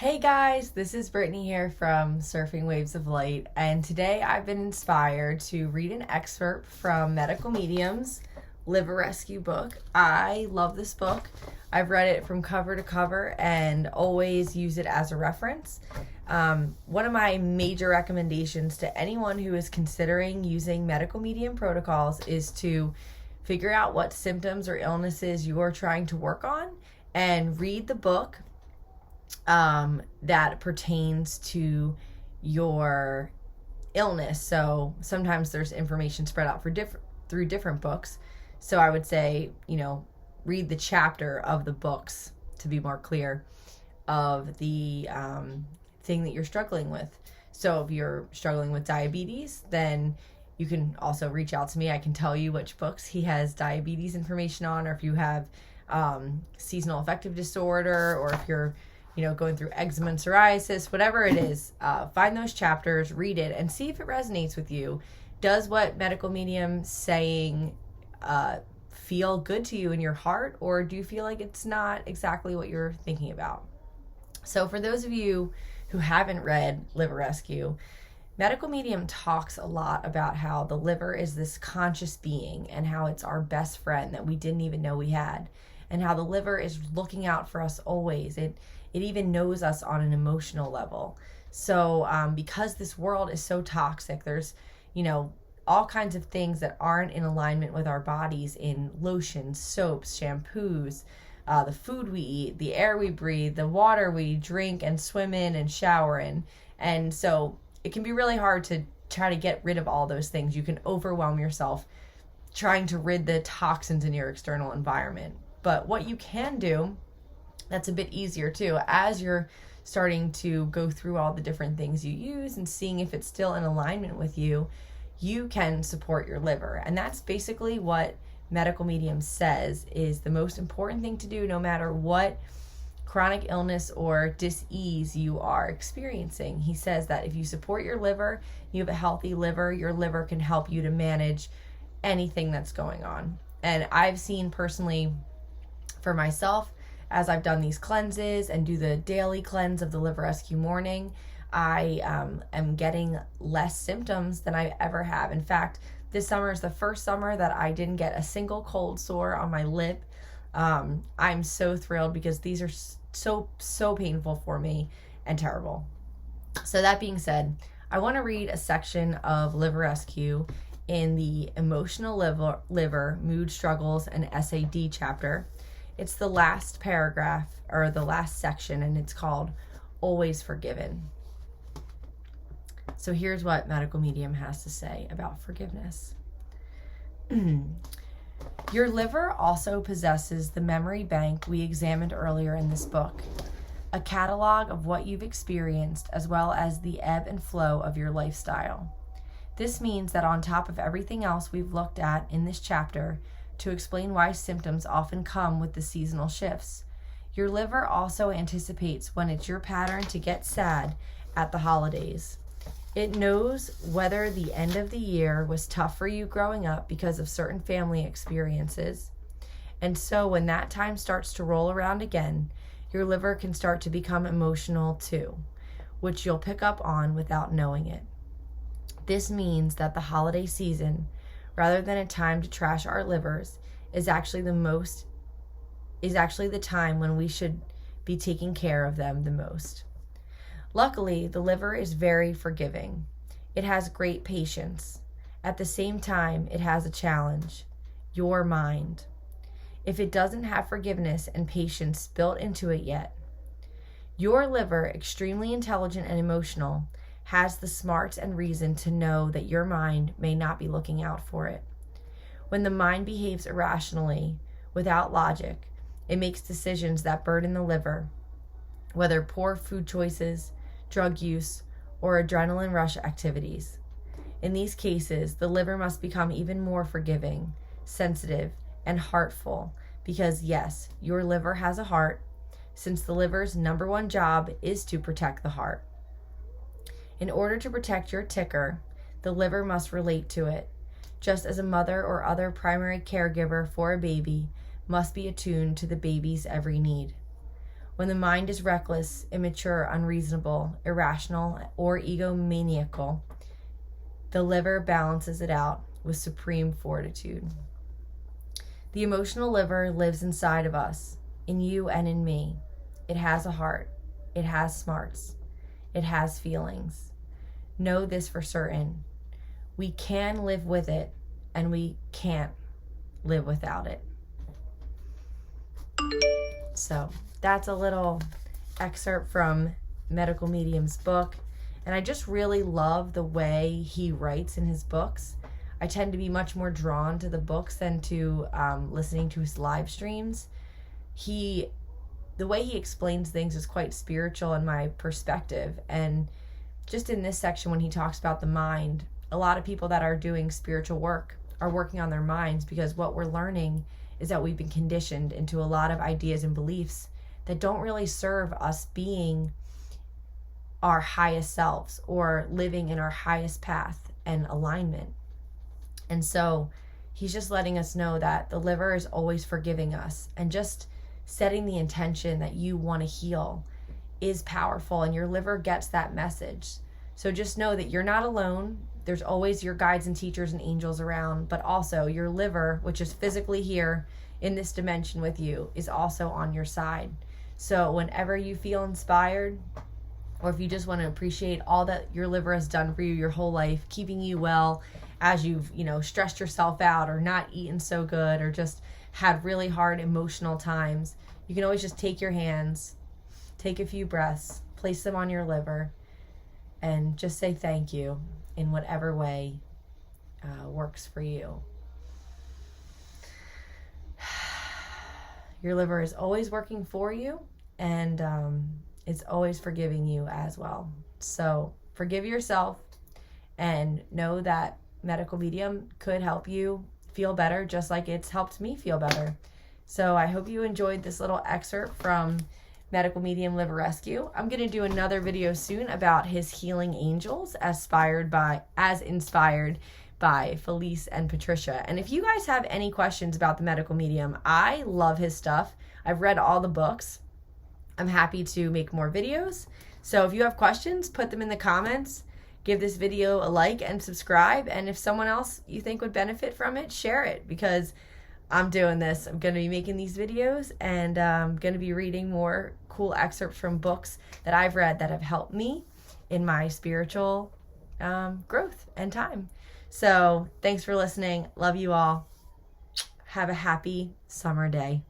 Hey guys, this is Brittany here from Surfing Waves of Light, and today I've been inspired to read an excerpt from Medical Medium's Liver Rescue book. I love this book. I've read it from cover to cover and always use it as a reference. One of my major recommendations to anyone who is considering using medical medium protocols is to figure out what symptoms or illnesses you are trying to work on and read the book that pertains to your illness. So sometimes there's information spread out through different books. So I would say, read the chapter of the books to be more clear of the thing that you're struggling with. So if you're struggling with diabetes, then you can also reach out to me. I can tell you which books he has diabetes information on, or if you have seasonal affective disorder, or if you're going through eczema and psoriasis, whatever it is, find those chapters, read it, and see if it resonates with you. Does what medical medium saying feel good to you in your heart, or do you feel like it's not exactly what you're thinking about? So for those of you who haven't read Liver Rescue, medical medium talks a lot about how the liver is this conscious being and how it's our best friend that we didn't even know we had, and how the liver is looking out for us always. It even knows us on an emotional level. So because this world is so toxic, there's, all kinds of things that aren't in alignment with our bodies in lotions, soaps, shampoos, the food we eat, the air we breathe, the water we drink and swim in and shower in. And so it can be really hard to try to get rid of all those things. You can overwhelm yourself trying to rid the toxins in your external environment. But what you can do that's a bit easier too, as you're starting to go through all the different things you use and seeing if it's still in alignment with you, you can support your liver. And that's basically what medical medium says is the most important thing to do, no matter what chronic illness or dis-ease you are experiencing. He says that if you support your liver, you have a healthy liver, your liver can help you to manage anything that's going on. And I've seen personally for myself, as I've done these cleanses and do the daily cleanse of the Liver Rescue morning, I am getting less symptoms than I ever have. In fact, this summer is the first summer that I didn't get a single cold sore on my lip. I'm so thrilled because these are so painful for me and terrible. So that being said, I want to read a section of Liver Rescue in the Emotional Liver, Mood Struggles, and SAD chapter. It's the last paragraph, or the last section, and it's called Always Forgiven. So here's what medical medium has to say about forgiveness. Your liver also possesses the memory bank we examined earlier in this book, a catalog of what you've experienced as well as the ebb and flow of your lifestyle. This means that on top of everything else we've looked at in this chapter, to explain why symptoms often come with the seasonal shifts, your liver also anticipates when it's your pattern to get sad at the holidays. It knows whether the end of the year was tough for you growing up because of certain family experiences. And so when that time starts to roll around again, your liver can start to become emotional too, which you'll pick up on without knowing it. This means that the holiday season, rather than a time to trash our livers, is actually the time when we should be taking care of them the most. Luckily, the liver is very forgiving. It has great patience. At the same time, it has a challenge: your mind. If it doesn't have forgiveness and patience built into it yet, your liver, extremely intelligent and emotional, has the smarts and reason to know that your mind may not be looking out for it. When the mind behaves irrationally, without logic, it makes decisions that burden the liver, whether poor food choices, drug use, or adrenaline rush activities. In these cases, the liver must become even more forgiving, sensitive, and heartful because, yes, your liver has a heart, since the liver's number one job is to protect the heart. In order to protect your ticker, the liver must relate to it, just as a mother or other primary caregiver for a baby must be attuned to the baby's every need. When the mind is reckless, immature, unreasonable, irrational, or egomaniacal, the liver balances it out with supreme fortitude. The emotional liver lives inside of us, in you and in me. It has a heart. It has smarts. It has feelings. Know this for certain. We can live with it, and we can't live without it. So that's a little excerpt from Medical Medium's book. And I just really love the way he writes in his books. I tend to be much more drawn to the books than to listening to his live streams. The way he explains things is quite spiritual in my perspective. And just in this section, when he talks about the mind, a lot of people that are doing spiritual work are working on their minds, because what we're learning is that we've been conditioned into a lot of ideas and beliefs that don't really serve us being our highest selves or living in our highest path and alignment. And so he's just letting us know that the liver is always forgiving us, and just setting the intention that you want to heal is powerful, and your liver gets that message. So just know that you're not alone. There's always your guides and teachers and angels around, but also your liver, which is physically here in this dimension with you, is also on your side. So whenever you feel inspired, or if you just want to appreciate all that your liver has done for you your whole life, keeping you well as you've, stressed yourself out or not eaten so good or just had really hard emotional times, you can always just take your hands, take a few breaths, place them on your liver, and just say thank you in whatever way works for you. Your liver is always working for you, and it's always forgiving you as well. So forgive yourself, and know that Medical Medium could help you feel better, just like it's helped me feel better. So I hope you enjoyed this little excerpt from Medical Medium Liver Rescue. I'm going to do another video soon about his healing angels as inspired by Felice and Patricia. And if you guys have any questions about the Medical Medium, I love his stuff. I've read all the books. I'm happy to make more videos. So if you have questions, put them in the comments. Give this video a like and subscribe. And if someone else you think would benefit from it, share it, because I'm doing this. I'm going to be making these videos, and I'm going to be reading more cool excerpts from books that I've read that have helped me in my spiritual growth and time. So thanks for listening. Love you all. Have a happy summer day.